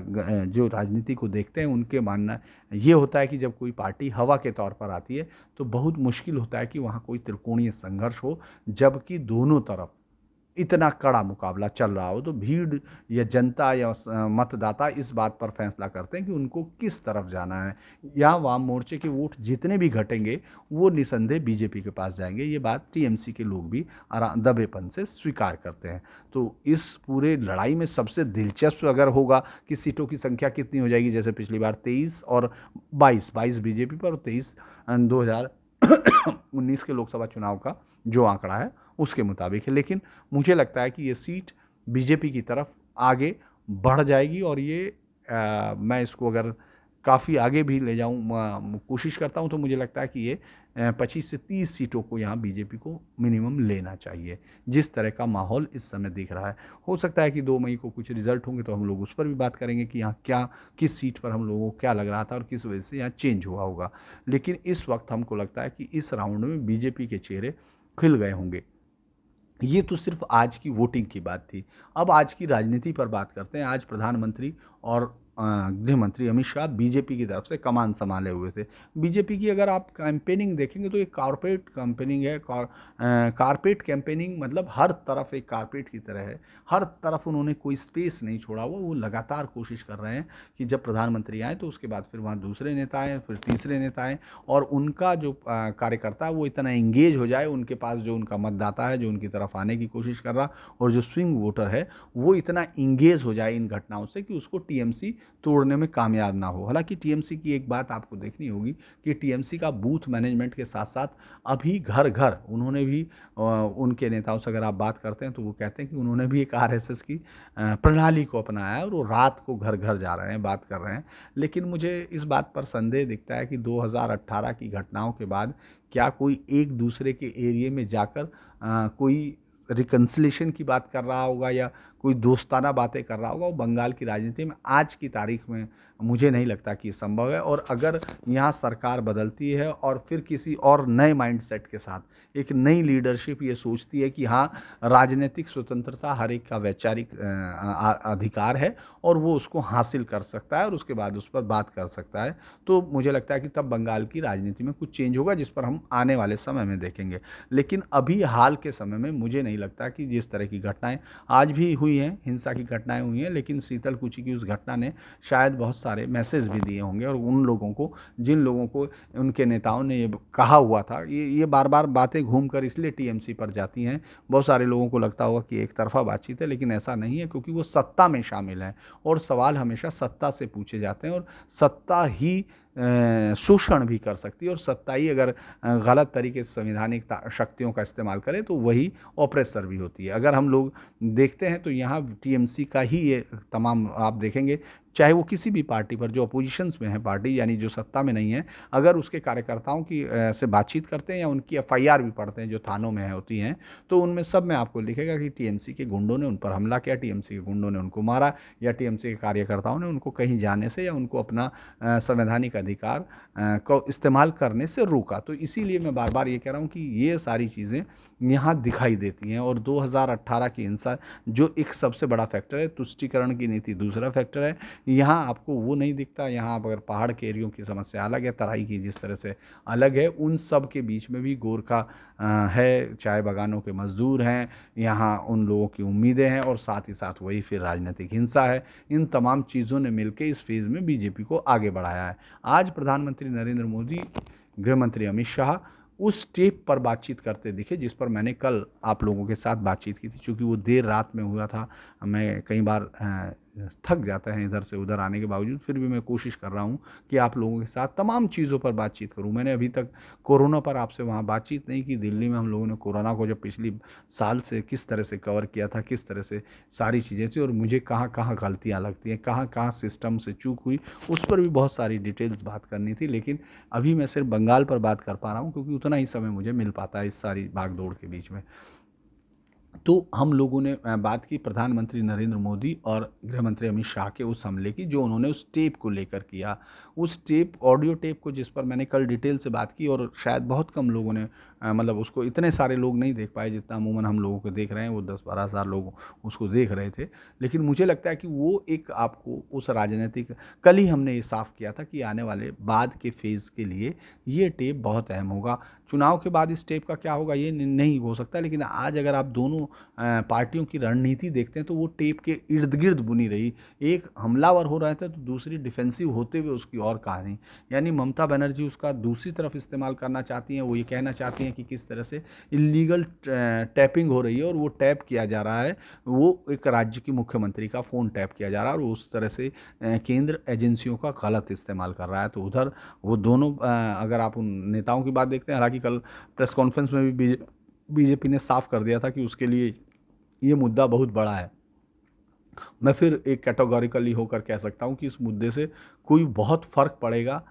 जो राजनीति को देखते हैं उनके मानना ये होता है कि जब कोई पार्टी हवा के तौर पर आती है तो बहुत मुश्किल होता है कि वहाँ कोई त्रिकोणीय संघर्ष हो, जबकि दोनों तरफ इतना कड़ा मुकाबला चल रहा हो। तो भीड़ या जनता या मतदाता इस बात पर फैसला करते हैं कि उनको किस तरफ जाना है। या वाम मोर्चे के वोट जितने भी घटेंगे वो निसंदेह बीजेपी के पास जाएंगे, ये बात टीएमसी के लोग भी दबेपन से स्वीकार करते हैं। तो इस पूरे लड़ाई में सबसे दिलचस्प अगर होगा कि सीटों की संख्या कितनी हो जाएगी, जैसे पिछली बार 23 और 22 बीजेपी पर और 23 2019 के लोकसभा चुनाव का जो आंकड़ा है उसके मुताबिक है। लेकिन मुझे लगता है कि ये सीट बीजेपी की तरफ आगे बढ़ जाएगी, और ये मैं इसको अगर काफ़ी आगे भी ले जाऊँ कोशिश करता हूँ तो मुझे लगता है कि ये 25 से 30 सीटों को यहाँ बीजेपी को मिनिमम लेना चाहिए, जिस तरह का माहौल इस समय दिख रहा है। हो सकता है कि 2 मई को कुछ रिजल्ट होंगे तो हम लोग उस पर भी बात करेंगे कि यहाँ क्या, किस सीट पर हम लोगों को क्या लग रहा था और किस वजह से यहाँ चेंज हुआ होगा। लेकिन इस वक्त हमको लगता है कि इस राउंड में बीजेपी के चेहरे खिल गए होंगे। ये तो सिर्फ आज की वोटिंग की बात थी। अब आज की राजनीति पर बात करते हैं। आज प्रधानमंत्री और गृह मंत्री अमित शाह बीजेपी की तरफ से कमान संभाले हुए थे। बीजेपी की अगर आप कैंपेनिंग देखेंगे तो एक कारपेट कैंपेनिंग है। कारपेट कैंपेनिंग मतलब हर तरफ एक कारपेट की तरह है, हर तरफ उन्होंने कोई स्पेस नहीं छोड़ा हुआ। वो लगातार कोशिश कर रहे हैं कि जब प्रधानमंत्री आए तो उसके बाद फिर वहाँ दूसरे नेता आए, फिर तीसरे नेता आए, और उनका जो कार्यकर्ता है वो इतना इंगेज हो जाए, उनके पास जो उनका मतदाता है जो उनकी तरफ आने की कोशिश कर रहा, और जो स्विंग वोटर है वो इतना इंगेज हो जाए इन घटनाओं से कि उसको टीएमसी तोड़ने में कामयाब ना हो। हालांकि टीएमसी की एक बात आपको देखनी होगी कि टीएमसी का बूथ मैनेजमेंट के साथ साथ अभी घर घर उन्होंने भी उनके नेताओं से अगर आप बात करते हैं तो वो कहते हैं कि उन्होंने भी एक आरएसएस की प्रणाली को अपनाया है, और वो रात को घर घर जा रहे हैं, बात कर रहे हैं। लेकिन मुझे इस बात पर संदेह दिखता है कि 2018 की घटनाओं के बाद क्या कोई एक दूसरे के एरिया में जाकर कोई रिकन्सिलेशन की बात कर रहा होगा या कोई दोस्ताना बातें कर रहा होगा। वो बंगाल की राजनीति में आज की तारीख में मुझे नहीं लगता कि ये संभव है। और अगर यहाँ सरकार बदलती है और फिर किसी और नए माइंडसेट के साथ एक नई लीडरशिप ये सोचती है कि हाँ, राजनीतिक स्वतंत्रता हर एक का वैचारिक अधिकार है और वो उसको हासिल कर सकता है और उसके बाद उस पर बात कर सकता है, तो मुझे लगता है कि तब बंगाल की राजनीति में कुछ चेंज होगा, जिस पर हम आने वाले समय में देखेंगे। लेकिन अभी हाल के समय में मुझे नहीं लगता कि जिस तरह की घटनाएं आज भी हुई हैं, हिंसा की घटनाएं हुई हैं, लेकिन शीतलकुची की उस घटना ने शायद बहुत सारे मैसेज भी दिए होंगे। और उन लोगों को, जिन लोगों को उनके नेताओं ने ये कहा हुआ था, ये बार बार बातें घूमकर इसलिए टीएमसी पर जाती हैं। बहुत सारे लोगों को लगता होगा कि एक तरफा बातचीत है, लेकिन ऐसा नहीं है, क्योंकि वो सत्ता में शामिल हैं और सवाल हमेशा सत्ता से पूछे जाते हैं, और सत्ता ही शोषण भी कर सकती है, और सत्ता ही अगर गलत तरीके से संवैधानिक शक्तियों का इस्तेमाल करे तो वही ऑपरेसर भी होती है। अगर हम लोग देखते हैं तो यहाँ टीएमसी का ही ये तमाम आप देखेंगे, चाहे वो किसी भी पार्टी पर जो अपोजिशंस में है पार्टी, यानी जो सत्ता में नहीं है, अगर उसके कार्यकर्ताओं की से बातचीत करते हैं या उनकी एफआईआर भी पढ़ते हैं जो थानों में होती हैं, तो उनमें सब में आपको लिखेगा कि टीएमसी के गुंडों ने उन पर हमला किया, टीएमसी के गुंडों ने उनको मारा, या टीएमसी के कार्यकर्ताओं ने उनको कहीं जाने से या उनको अपना संवैधानिक अधिकार को इस्तेमाल करने से रोका। तो इसीलिए मैं बार बार ये कह रहा हूँ कि ये सारी चीज़ें यहाँ दिखाई देती हैं। और 2018 की हिंसा जो एक सबसे बड़ा फैक्टर है, तुष्टीकरण की नीति दूसरा फैक्टर है, यहाँ आपको वो नहीं दिखता। यहाँ आप अगर पहाड़ के एरियों की समस्या अलग है, तराई की जिस तरह से अलग है, उन सब के बीच में भी गोरखा है, चाय बागानों के मजदूर हैं, यहाँ उन लोगों की उम्मीदें हैं, और साथ ही साथ वही फिर राजनीतिक हिंसा है। इन तमाम चीज़ों ने मिलकर इस फेज़ में बीजेपी को आगे बढ़ाया है। आज प्रधानमंत्री नरेंद्र मोदी, गृह मंत्री अमित शाह उस टेप पर बातचीत करते दिखे जिस पर मैंने कल आप लोगों के साथ बातचीत की थी। चूँकि वो देर रात में हुआ था, मैं कई बार थक जाते हैं इधर से उधर आने के बावजूद, फिर भी मैं कोशिश कर रहा हूँ कि आप लोगों के साथ तमाम चीज़ों पर बातचीत करूँ। मैंने अभी तक कोरोना पर आपसे वहाँ बातचीत नहीं की। दिल्ली में हम लोगों ने कोरोना को जब पिछली साल से किस तरह से कवर किया था, किस तरह से सारी चीज़ें थी, और मुझे कहाँ कहाँ गलतियाँ लगती हैं, कहाँ कहाँ सिस्टम से चूक हुई, उस पर भी बहुत सारी डिटेल्स बात करनी थी। लेकिन अभी मैं सिर्फ बंगाल पर बात कर पा रहा हूँ क्योंकि उतना ही समय मुझे मिल पाता है इस सारी भाग दौड़ के बीच में। तो हम लोगों ने बात की प्रधानमंत्री नरेंद्र मोदी और गृह मंत्री अमित शाह के उस हमले की, जो उन्होंने उस टेप को लेकर किया। उस टेप, ऑडियो टेप को, जिस पर मैंने कल डिटेल से बात की, और शायद बहुत कम लोगों ने मतलब उसको, इतने सारे लोग नहीं देख पाए जितना अमूमन हम लोगों को देख रहे हैं। वो 10-12 हज़ार लोग उसको देख रहे थे। लेकिन मुझे लगता है कि वो एक आपको उस राजनीतिक, कल ही हमने ये साफ किया था कि आने वाले बाद के फेज़ के लिए ये टेप बहुत अहम होगा। चुनाव के बाद इस टेप का क्या होगा ये नहीं हो सकता, लेकिन आज अगर आप दोनों पार्टियों की रणनीति देखते हैं तो वो टेप के इर्द गिर्द बुनी रही। एक हमलावर हो रहा था तो दूसरी डिफेंसिव होते हुए उसकी और कहानी। यानी ममता बनर्जी उसका दूसरी तरफ इस्तेमाल करना चाहती हैं। वो ये कहना चाहती हैं कि किस तरह से इलीगल टैपिंग हो रही है, और वो टैप किया जा रहा है, वो एक राज्य की मुख्यमंत्री का फ़ोन टैप किया जा रहा है, और उस तरह से केंद्र एजेंसियों का गलत इस्तेमाल कर रहा है। तो उधर वो दोनों, अगर आप उन नेताओं की बात देखते हैं, हालांकि कल प्रेस कॉन्फ्रेंस में भी बीजेपी ने साफ कर दिया था कि उसके लिए ये मुद्दा बहुत बड़ा है। मैं फिर एक कैटेगोरिकली होकर कह सकता हूँ कि इस मुद्दे से कोई बहुत फ़र्क पड़ेगा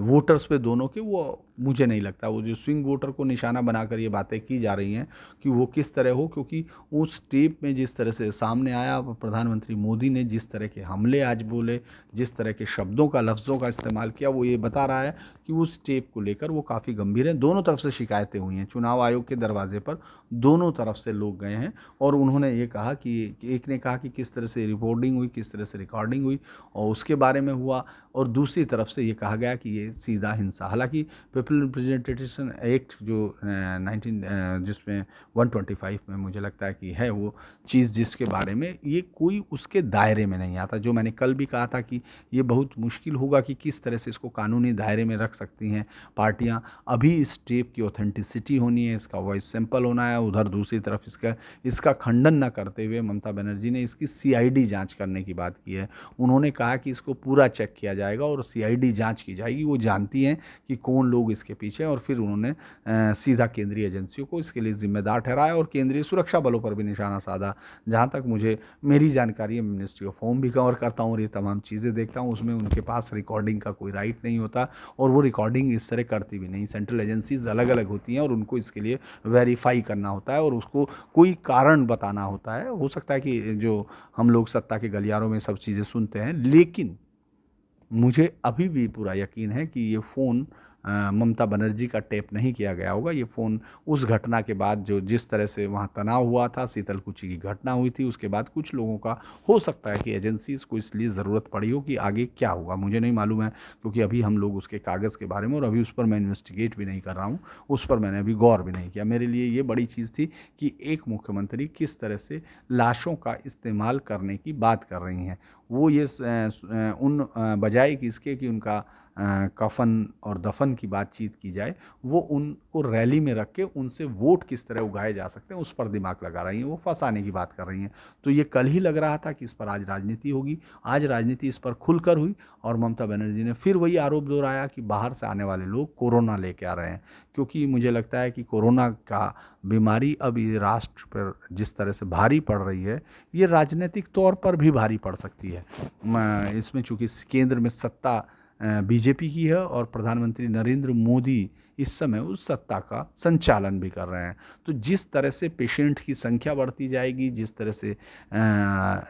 वोटर्स पे दोनों के, वो मुझे नहीं लगता। वो जो स्विंग वोटर को निशाना बनाकर ये बातें की जा रही हैं कि वो किस तरह हो, क्योंकि उस टेप में जिस तरह से सामने आया, प्रधानमंत्री मोदी ने जिस तरह के हमले आज बोले, जिस तरह के शब्दों का, लफ्ज़ों का इस्तेमाल किया, वो ये बता रहा है कि उस टेप को लेकर वो काफ़ी गंभीर है। दोनों तरफ से शिकायतें हुई हैं। चुनाव आयोग के दरवाजे पर दोनों तरफ से लोग गए हैं, और उन्होंने ये कहा कि एक ने कहा कि किस तरह से रिपोर्टिंग हुई, किस तरह से रिकॉर्डिंग हुई और उसके बारे में हुआ, और दूसरी तरफ से ये कहा गया कि ये सीधा हिंसा। हालांकि पीपल रिप्रेजेंटेशन एक्ट जो 19 जिसमें 125 में मुझे लगता है कि है वो चीज़, जिसके बारे में ये कोई उसके दायरे में नहीं आता। जो मैंने कल भी कहा था कि ये बहुत मुश्किल होगा कि किस तरह से इसको कानूनी दायरे में रख सकती हैं पार्टियां। अभी इस टेप की ऑथेंटिसिटी होनी है, इसका वॉइस सैंपल होना है। उधर दूसरी तरफ इसका खंडन न करते हुए ममता बनर्जी ने इसकी सीआईडी जांच करने की बात की है। उन्होंने कहा कि इसको पूरा चेक किया जाएगा और सीआईडी जांच की जाएगी। वो जानती हैं कि कौन लोग इसके पीछे हैं, और फिर उन्होंने सीधा केंद्रीय एजेंसियों को इसके लिए जिम्मेदार ठहराया और केंद्रीय सुरक्षा बलों पर भी निशाना साधा। जहाँ तक मुझे मेरी जानकारी है, मिनिस्ट्री ऑफ होम भी कवर करता हूँ और ये तमाम चीज़ें देखता हूँ, उसमें उनके पास रिकॉर्डिंग का कोई राइट नहीं होता, और वो रिकॉर्डिंग इस तरह करती भी नहीं। सेंट्रल एजेंसीज अलग अलग होती हैं और उनको इसके लिए वेरीफाई करना होता है और उसको कोई कारण बताना होता है। हो सकता है कि जो हम लोग सत्ता के गलियारों में सब चीज़ें सुनते हैं, लेकिन मुझे अभी भी पूरा यकीन है कि ये फ़ोन ममता बनर्जी का टेप नहीं किया गया होगा। ये फ़ोन उस घटना के बाद, जो जिस तरह से वहाँ तनाव हुआ था, शीतलकुची की घटना हुई थी, उसके बाद कुछ लोगों का हो सकता है कि एजेंसीज़ को इसलिए ज़रूरत पड़ी हो कि आगे क्या होगा मुझे नहीं मालूम है, क्योंकि अभी हम लोग उसके कागज़ के बारे में, और अभी उस पर मैं इन्वेस्टिगेट भी नहीं कर रहा हूँ, उस पर मैंने अभी गौर भी नहीं किया। मेरे लिए ये बड़ी चीज़ थी कि एक मुख्यमंत्री किस तरह से लाशों का इस्तेमाल करने की बात कर रही हैं। वो ये उन बजाय कि इसके कि उनका कफन और दफन की बातचीत की जाए, वो उनको रैली में रख के उनसे वोट किस तरह उगाए जा सकते हैं उस पर दिमाग लगा रही हैं। वो फंसाने की बात कर रही हैं। तो ये कल ही लग रहा था कि इस पर आज राजनीति होगी। आज राजनीति इस पर खुलकर हुई, और ममता बनर्जी ने फिर वही आरोप दोहराया कि बाहर से आने वाले लोग कोरोना लेके आ रहे हैं, क्योंकि मुझे लगता है कि कोरोना का बीमारी अब ये राष्ट्र पर जिस तरह से भारी पड़ रही है, ये राजनीतिक तौर पर भी भारी पड़ सकती है। इसमें चूंकि केंद्र में सत्ता बीजेपी की है और प्रधानमंत्री नरेंद्र मोदी इस समय उस सत्ता का संचालन भी कर रहे हैं। तो जिस तरह से पेशेंट की संख्या बढ़ती जाएगी, जिस तरह से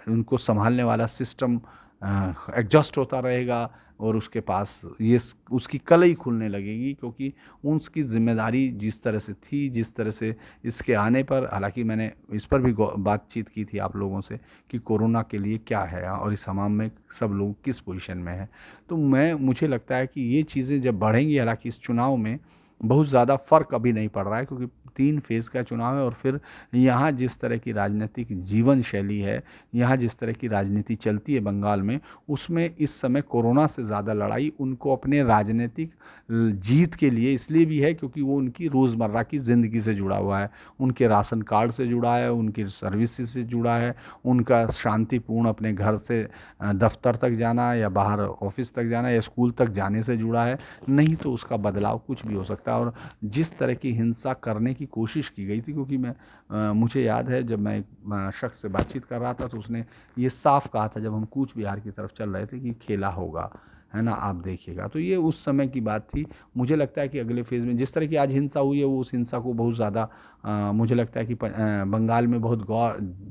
उनको संभालने वाला सिस्टम एडजस्ट होता रहेगा, और उसके पास ये उसकी कलई खुलने लगेगी, क्योंकि उसकी जिम्मेदारी जिस तरह से थी, जिस तरह से इसके आने पर, हालांकि मैंने इस पर भी बातचीत की थी आप लोगों से कि कोरोना के लिए क्या है और इस हमाम में सब लोग किस पोजीशन में हैं। तो मुझे लगता है कि ये चीज़ें जब बढ़ेंगी, हालांकि इस चुनाव में बहुत ज़्यादा फ़र्क अभी नहीं पड़ रहा है, क्योंकि 3 फेज़ का चुनाव है, और फिर यहाँ जिस तरह की राजनीतिक जीवन शैली है, यहाँ जिस तरह की राजनीति चलती है बंगाल में, उसमें इस समय कोरोना से ज़्यादा लड़ाई उनको अपने राजनीतिक जीत के लिए इसलिए भी है क्योंकि वो उनकी रोज़मर्रा की ज़िंदगी से जुड़ा हुआ है, उनके राशन कार्ड से जुड़ा है, उनकी सर्विसेज से जुड़ा है, उनका शांतिपूर्ण अपने घर से दफ्तर तक जाना या बाहर ऑफिस तक जाना या स्कूल तक जाने से जुड़ा है। नहीं तो उसका बदलाव कुछ भी हो सकता है। और जिस तरह की हिंसा करने की कोशिश की गई थी, क्योंकि मुझे याद है जब मैं एक शख्स से बातचीत कर रहा था तो उसने ये साफ कहा था, जब हम कूच बिहार की तरफ चल रहे थे, कि खेला होगा। है ना, आप देखिएगा। तो ये उस समय की बात थी। मुझे लगता है कि अगले फेज़ में जिस तरह की आज हिंसा हुई है, वो उस हिंसा को बहुत ज़्यादा मुझे लगता है कि बंगाल में बहुत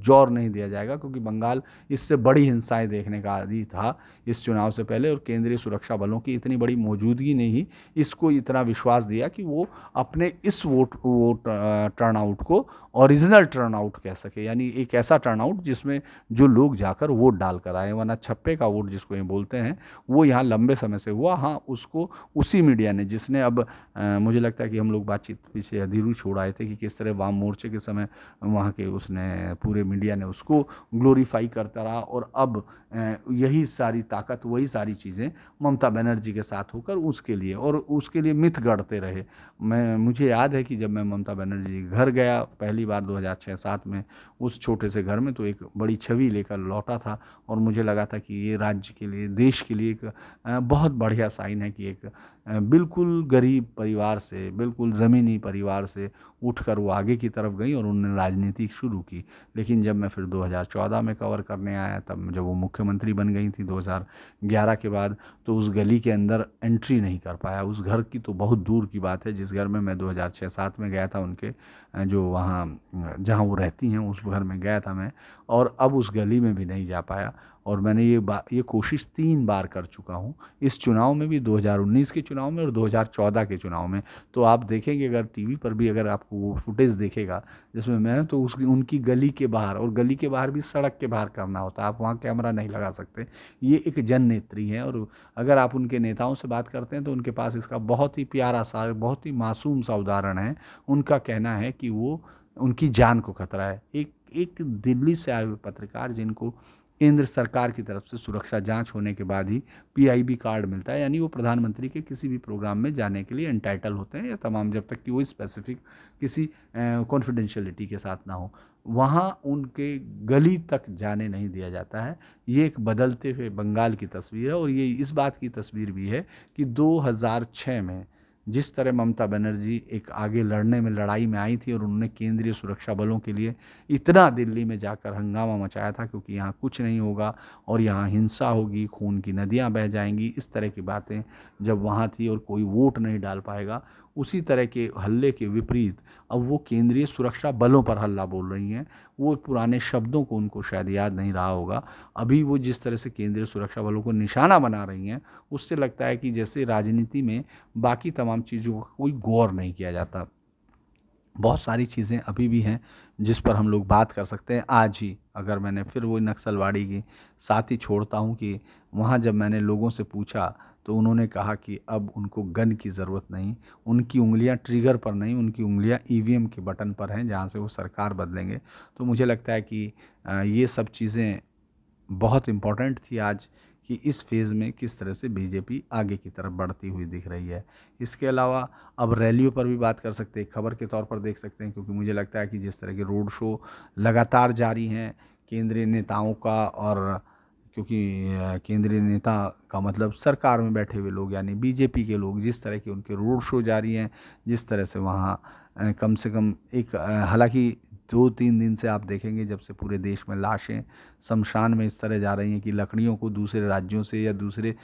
जोर नहीं दिया जाएगा, क्योंकि बंगाल इससे बड़ी हिंसाएं देखने का आदी था इस चुनाव से पहले, और केंद्रीय सुरक्षा बलों की इतनी बड़ी मौजूदगी ने ही इसको इतना विश्वास दिया कि वो अपने इस वोट टर्नआउट को ओरिजिनल टर्नआउट कह सके, यानी एक ऐसा टर्नआउट जिसमें जो लोग जाकर वोट डाल कर आए। वरना छप्पे का वोट जिसको ये बोलते हैं, वो यहाँ लंबे समय से हुआ। हाँ, उसको उसी मीडिया ने, जिसने अब मुझे लगता है कि हम लोग बातचीत पीछे अधूरी छोड़ आए थे कि किस तरह वाम मोर्चे के समय वहाँ के उसने पूरे मीडिया ने उसको ग्लोरीफाई करता रहा, और अब यही सारी ताकत, वही सारी चीज़ें ममता बनर्जी के साथ होकर उसके लिए मिथ गढ़ते रहे। मुझे याद है कि जब मैं ममता बनर्जी के घर गया पहली बार 2006-07 में, उस छोटे से घर में, तो एक बड़ी छवि लेकर लौटा था, और मुझे लगा था कि ये राज्य के लिए, देश के लिए एक बहुत बढ़िया साइन है कि एक बिल्कुल गरीब परिवार से, बिल्कुल ज़मीनी परिवार से उठकर वो आगे की तरफ गई और उन्होंने राजनीति शुरू की। लेकिन जब मैं फिर 2014 में कवर करने आया, तब जब वो मुख्यमंत्री बन गई थी 2011 के बाद, तो उस गली के अंदर एंट्री नहीं कर पाया। उस घर की तो बहुत दूर की बात है, जिस घर में मैं 2006-07 में गया था, उनके जो वहाँ जहाँ वो रहती हैं, उस घर में गया था मैं, और अब उस गली में भी नहीं जा पाया। और मैंने ये कोशिश 3 बार कर चुका हूँ, इस चुनाव में भी, 2019 के चुनाव में और 2014 के चुनाव में। तो आप देखेंगे, अगर टीवी पर भी अगर आपको वो फुटेज दिखेगा जिसमें मैं, तो उसकी उनकी गली के बाहर, और गली के बाहर भी सड़क के बाहर करना होता है, आप वहाँ कैमरा नहीं लगा सकते। ये एक जन नेत्री हैं, और अगर आप उनके नेताओं से बात करते हैं तो उनके पास इसका बहुत ही प्यारा सा, बहुत ही मासूम सा उदाहरण है। उनका कहना है कि वो, उनकी जान को खतरा है। एक एक दिल्ली से आए हुए पत्रकार, जिनको केंद्र सरकार की तरफ से सुरक्षा जांच होने के बाद ही पीआईबी कार्ड मिलता है, यानी वो प्रधानमंत्री के किसी भी प्रोग्राम में जाने के लिए एंटाइटल होते हैं, या तमाम, जब तक कि वो स्पेसिफिक किसी कॉन्फिडेंशियलिटी के साथ ना हो, वहाँ उनके गली तक जाने नहीं दिया जाता है। ये एक बदलते हुए बंगाल की तस्वीर है, और ये इस बात की तस्वीर भी है कि 2006 में जिस तरह ममता बनर्जी एक आगे लड़ने में, लड़ाई में आई थी, और उन्होंने केंद्रीय सुरक्षा बलों के लिए इतना दिल्ली में जाकर हंगामा मचाया था, क्योंकि यहाँ कुछ नहीं होगा और यहाँ हिंसा होगी, खून की नदियाँ बह जाएंगी, इस तरह की बातें जब वहाँ थी, और कोई वोट नहीं डाल पाएगा, उसी तरह के हल्ले के विपरीत अब वो केंद्रीय सुरक्षा बलों पर हल्ला बोल रही हैं। वो पुराने शब्दों को उनको शायद याद नहीं रहा होगा। अभी वो जिस तरह से केंद्रीय सुरक्षा बलों को निशाना बना रही हैं, उससे लगता है कि जैसे राजनीति में बाकी तमाम चीज़ों का कोई गौर नहीं किया जाता। बहुत सारी चीज़ें अभी भी हैं जिस पर हम लोग बात कर सकते हैं। आज ही अगर मैंने फिर वो नक्सलवाड़ी की साथ ही छोड़ता हूँ कि वहाँ जब मैंने लोगों से पूछा, तो उन्होंने कहा कि अब उनको गन की ज़रूरत नहीं, उनकी उंगलियाँ ट्रिगर पर नहीं, उनकी उंगलियाँ ईवीएम के बटन पर हैं, जहाँ से वो सरकार बदलेंगे। तो मुझे लगता है कि ये सब चीज़ें बहुत इम्पोर्टेंट थी आज, कि इस फेज़ में किस तरह से बीजेपी आगे की तरफ बढ़ती हुई दिख रही है। इसके अलावा अब रैलियों पर भी बात कर सकते हैं, खबर के तौर पर देख सकते हैं, क्योंकि मुझे लगता है कि जिस तरह के रोड शो लगातार जारी हैं केंद्रीय नेताओं का, और क्योंकि केंद्रीय नेता का मतलब सरकार में बैठे हुए लोग, यानी बीजेपी के लोग, जिस तरह के उनके रोड शो जारी हैं, जिस तरह से वहाँ कम से कम एक, हालांकि 2-3 दिन से आप देखेंगे जब से पूरे देश में लाशें शमशान में इस तरह जा रही हैं कि लकड़ियों को दूसरे राज्यों से या दूसरे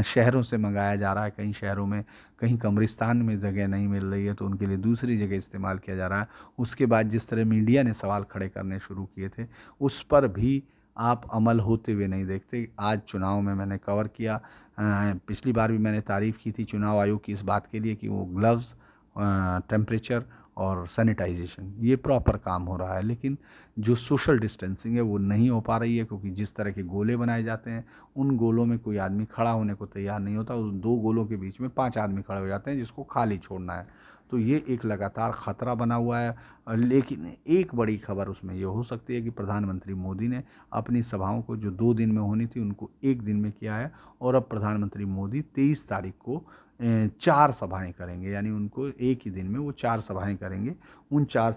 शहरों से मंगाया जा रहा है। कई शहरों में, कहीं कब्रिस्तान में जगह नहीं मिल रही है, तो उनके लिए दूसरी जगह इस्तेमाल किया जा रहा है। उसके बाद जिस तरह मीडिया ने सवाल खड़े करने शुरू किए थे, उस पर भी आप अमल होते हुए नहीं देखते। आज चुनाव में मैंने कवर किया, पिछली बार भी मैंने तारीफ़ की थी चुनाव आयोग की इस बात के लिए कि वो ग्लव्स, टेम्परेचर और सैनिटाइजेशन, ये प्रॉपर काम हो रहा है, लेकिन जो सोशल डिस्टेंसिंग है वो नहीं हो पा रही है, क्योंकि जिस तरह के गोले बनाए जाते हैं, उन गोलों में कोई आदमी खड़ा होने को तैयार नहीं होता। उस 2 गोलों के बीच में 5 आदमी खड़े हो जाते हैं, जिसको खाली छोड़ना है। तो ये एक लगातार ख़तरा बना हुआ है। लेकिन एक बड़ी खबर उसमें ये हो सकती है कि प्रधानमंत्री मोदी ने अपनी सभाओं को, जो 2 दिन में होनी थी, उनको 1 दिन में किया है, और अब प्रधानमंत्री मोदी 23 तारीख को 4 सभाएं करेंगे, यानी उनको एक ही दिन में वो 4 सभाएं करेंगे। उन 4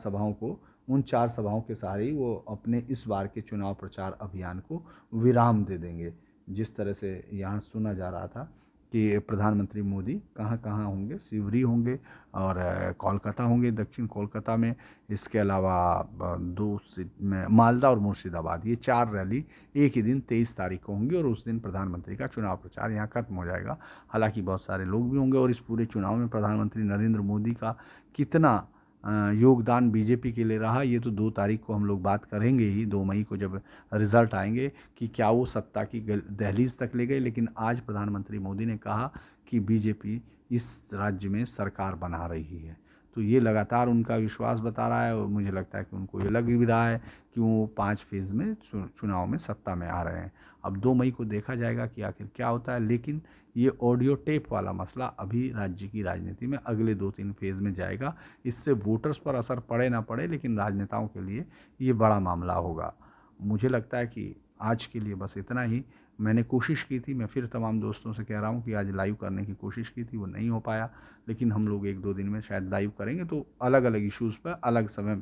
सभाओं के सहारे ही वो अपने इस बार के चुनाव प्रचार अभियान को विराम दे देंगे। जिस तरह से यहाँ सुना जा रहा था कि प्रधानमंत्री मोदी कहाँ कहाँ होंगे। सिवरी होंगे और कोलकाता होंगे, दक्षिण कोलकाता में। इसके अलावा दो सीट में मालदा और मुर्शिदाबाद, ये 4 रैली एक ही दिन 23 तारीख को होंगी और उस दिन प्रधानमंत्री का चुनाव प्रचार यहाँ खत्म हो जाएगा। हालांकि बहुत सारे लोग भी होंगे और इस पूरे चुनाव में प्रधानमंत्री नरेंद्र मोदी का कितना योगदान बीजेपी के लिए रहा, ये तो 2 तारीख को हम लोग बात करेंगे ही, 2 मई को जब रिजल्ट आएंगे कि क्या वो सत्ता की दहलीज तक ले गए। लेकिन आज प्रधानमंत्री मोदी ने कहा कि बीजेपी इस राज्य में सरकार बना रही है, तो ये लगातार उनका विश्वास बता रहा है और मुझे लगता है कि उनको ये लग भी रहा है कि वो 5 फेज़ में चुनाव में सत्ता में आ रहे हैं। अब 2 मई को देखा जाएगा कि आखिर क्या होता है। लेकिन ये ऑडियो टेप वाला मसला अभी राज्य की राजनीति में अगले 2-3 फेज़ में जाएगा। इससे वोटर्स पर असर पड़े ना पड़े, लेकिन राजनेताओं के लिए ये बड़ा मामला होगा। मुझे लगता है कि आज के लिए बस इतना ही। मैंने कोशिश की थी, मैं फिर तमाम दोस्तों से कह रहा हूँ कि आज लाइव करने की कोशिश की थी, वो नहीं हो पाया। लेकिन हम लोग 1-2 दिन में शायद लाइव करेंगे, तो अलग अलग इश्यूज़ पर अलग समय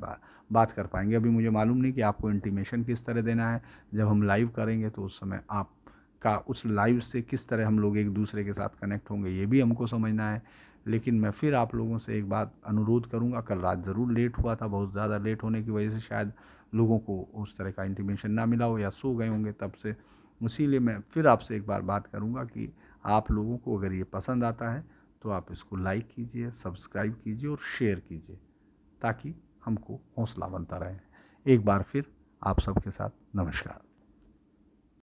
बात कर पाएंगे। अभी मुझे मालूम नहीं कि आपको इंटीमेशन किस तरह देना है। जब हम लाइव करेंगे तो उस समय आपका उस लाइव से किस तरह हम लोग एक दूसरे के साथ कनेक्ट होंगे, ये भी हमको समझना है। लेकिन मैं फिर आप लोगों से एक बात अनुरोध करूँगा, कल रात ज़रूर लेट हुआ था, बहुत ज़्यादा लेट होने की वजह से शायद लोगों को उस तरह का इंटीमेशन ना मिला हो या सो गए होंगे तब से। इसीलिए मैं फिर आपसे एक बार बात करूंगा कि आप लोगों को अगर ये पसंद आता है तो आप इसको लाइक कीजिए, सब्सक्राइब कीजिए और शेयर कीजिए, ताकि हमको हौसला बनता रहे। एक बार फिर आप सबके साथ नमस्कार।